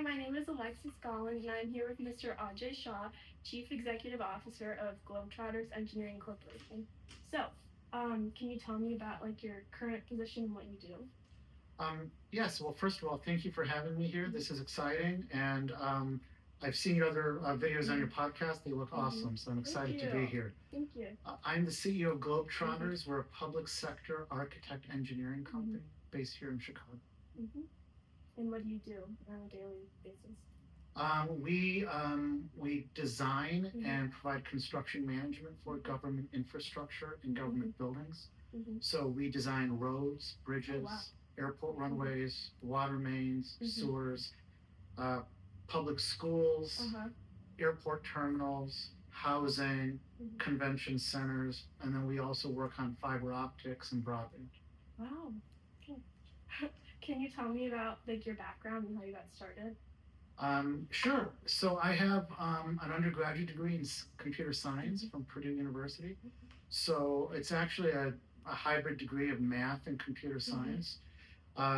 Hi, my name is Alexis Collins, and I'm here with Mr. Ajay Shah, Chief Executive Officer of Globetrotters Engineering Corporation. So, can you tell me about like your current position and what you do? Yes, well, first of all, thank you for having me here. This is exciting, and I've seen your other videos on your podcast. They look awesome, so I'm Thank excited to you. be here. Thank you. I'm the CEO of Globetrotters. We're a public sector architect engineering company based here in Chicago. hmm And what do you do on a daily basis? We design and provide construction management for government infrastructure and government buildings. So we design roads, bridges, Wow. airport runways, water mains, sewers, uh, public schools, airport terminals, housing, convention centers, and then we also work on fiber optics and broadband. Wow. Okay. Can you tell me about like your background and how you got started? Sure. So I have an undergraduate degree in computer science from Purdue University. So it's actually a hybrid degree of math and computer science.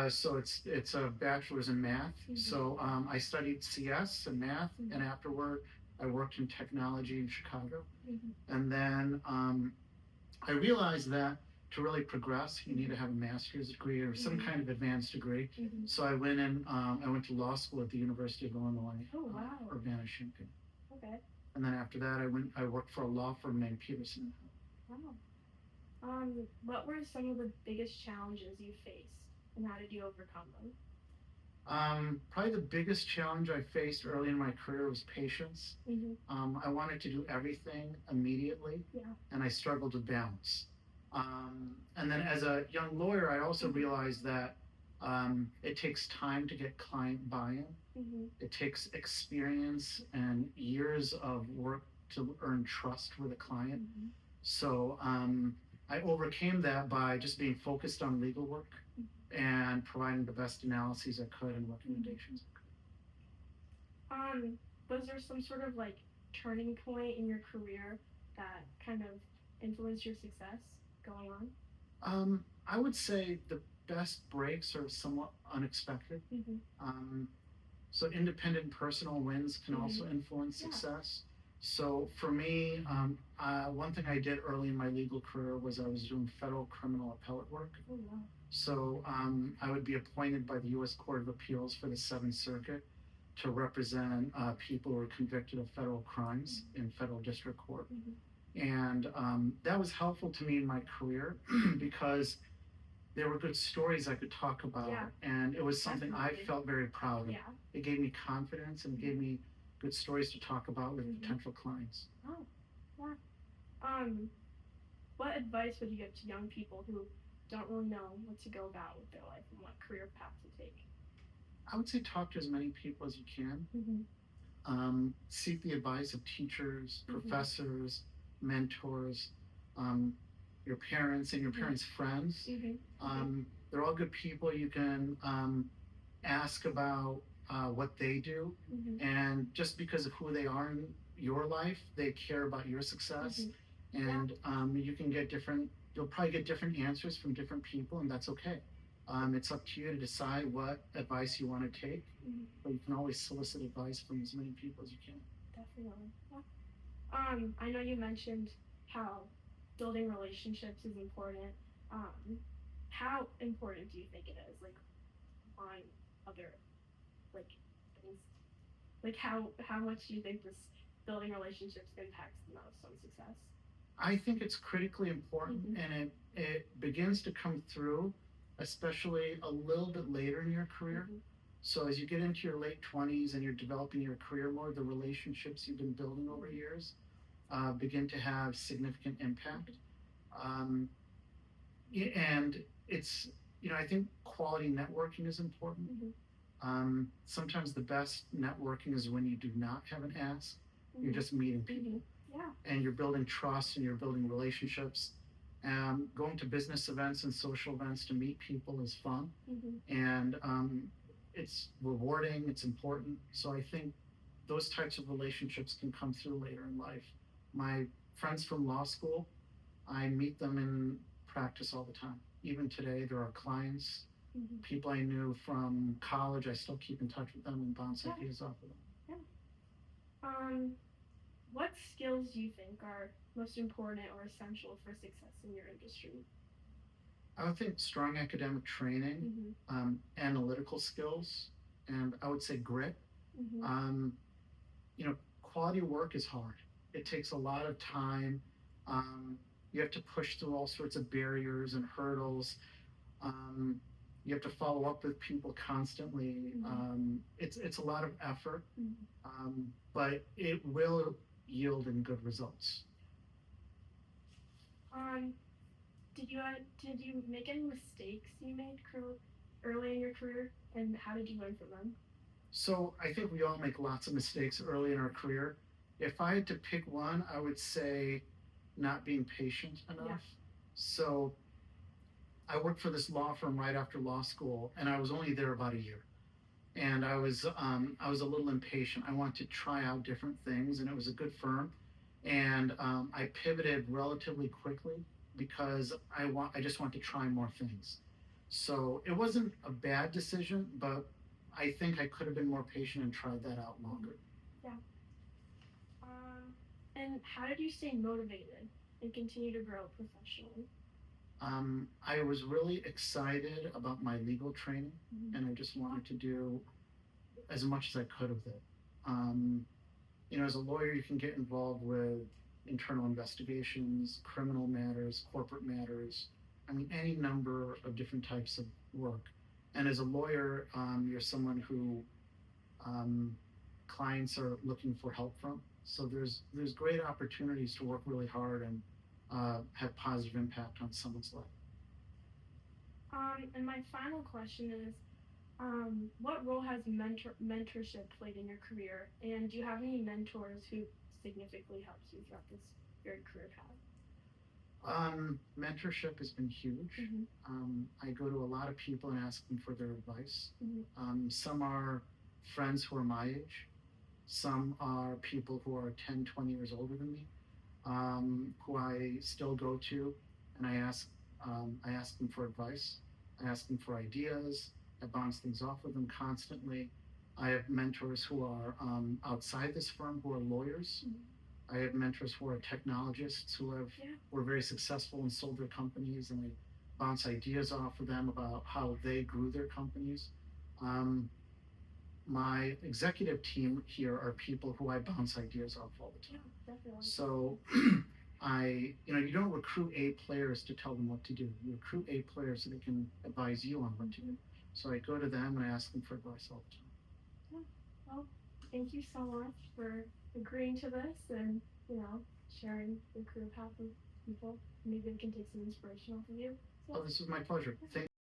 So it's a bachelor's in math. So I studied CS and math, and afterward I worked in technology in Chicago. And then I realized that to really progress, you need to have a master's degree or some kind of advanced degree. So I went to law school at the University of Illinois, Oh wow. Urbana-Champaign. Okay. And then after that, I worked for a law firm named Peterson. Wow. What were some of the biggest challenges you faced, and how did you overcome them? Probably the biggest challenge I faced early in my career was patience. I wanted to do everything immediately, Yeah. and I struggled with balance. And then as a young lawyer, I also realized that it takes time to get client buy-in. It takes experience and years of work to earn trust with a client. So I overcame that by just being focused on legal work and providing the best analyses I could and recommendations I could. Was there some sort of like turning point in your career that kind of influenced your success going on? I would say the best breaks are somewhat unexpected. So independent personal wins can also influence success. So for me, one thing I did early in my legal career was I was doing federal criminal appellate work. Oh wow. So I would be appointed by the U.S. Court of Appeals for the Seventh Circuit to represent people who are convicted of federal crimes in federal district court. And that was helpful to me in my career because there were good stories I could talk about, and it was something I felt very proud of. It gave me confidence and gave me good stories to talk about with potential clients. Oh, yeah. What advice would you give to young people who don't really know what to go about with their life and what career path to take? I would say talk to as many people as you can. Seek the advice of teachers, professors, mentors, your parents and your parents' friends. They're all good people. You can ask about what they do, and just because of who they are in your life, they care about your success, and you can get different. You'll probably get different answers from different people, and that's okay. It's up to you to decide what advice you want to take, but you can always solicit advice from as many people as you can. Definitely. I know you mentioned how building relationships is important. How important do you think it is, like on other like things? Like how much do you think this building relationships impacts the most on success? I think it's critically important, and it begins to come through, especially a little bit later in your career. So as you get into your late 20s and you're developing your career more, the relationships you've been building over years begin to have significant impact. And it's, I think quality networking is important. Sometimes the best networking is when you do not have an ask. You're just meeting people. And you're building trust and you're building relationships. Going to business events and social events to meet people is fun. And it's rewarding, it's important. So I think those types of relationships can come through later in life. My friends from law school, I meet them in practice all the time. Even today, there are clients People I knew from college, I still keep in touch with them and bounce Yeah. ideas off of them. What skills do you think are most important or essential for success in your industry? I would think strong academic training, analytical skills, and I would say grit. Um, Quality work is hard. It takes a lot of time. Um, you have to push through all sorts of barriers and hurdles. Um, you have to follow up with people constantly. It's a lot of effort, but it will yield in good results. Um, did you make any mistakes you made early in your career, and how did you learn from them? So I think we all make lots of mistakes early in our career. If I had to pick one, I would say not being patient enough. Yeah. So I worked for this law firm right after law school, and I was only there about a year. And I was a little impatient. I wanted to try out different things, and it was a good firm. And I pivoted relatively quickly because I just want to try more things. So it wasn't a bad decision, but I think I could have been more patient and tried that out longer. Yeah. And how did you stay motivated and continue to grow professionally? I was really excited about my legal training, and I just wanted to do as much as I could of it. As a lawyer, you can get involved with internal investigations, criminal matters, corporate matters. I mean, any number of different types of work. And as a lawyer, you're someone who clients are looking for help from. So there's great opportunities to work really hard and have positive impact on someone's life. And my final question is, what role has mentorship played in your career, and do you have any mentors who significantly helped you throughout your career path? Mentorship has been huge. I go to a lot of people and ask them for their advice. Some are friends who are my age. Some are people who are 10, 20 years older than me, who I still go to, and I ask them for advice. I ask them for ideas. I bounce things off with them constantly. I have mentors who are outside this firm who are lawyers. I have mentors who are technologists who were very successful and sold their companies, and I bounce ideas off of them about how they grew their companies. My executive team here are people who I bounce ideas off all the time. Yeah, definitely. So you don't recruit A players to tell them what to do. You recruit A players so they can advise you on what to do. So I go to them and I ask them for advice all the time. Yeah. Well, thank you so much for agreeing to this and sharing your career path with people. Maybe we can take some inspiration off of you. So, Oh, this was my pleasure. Thank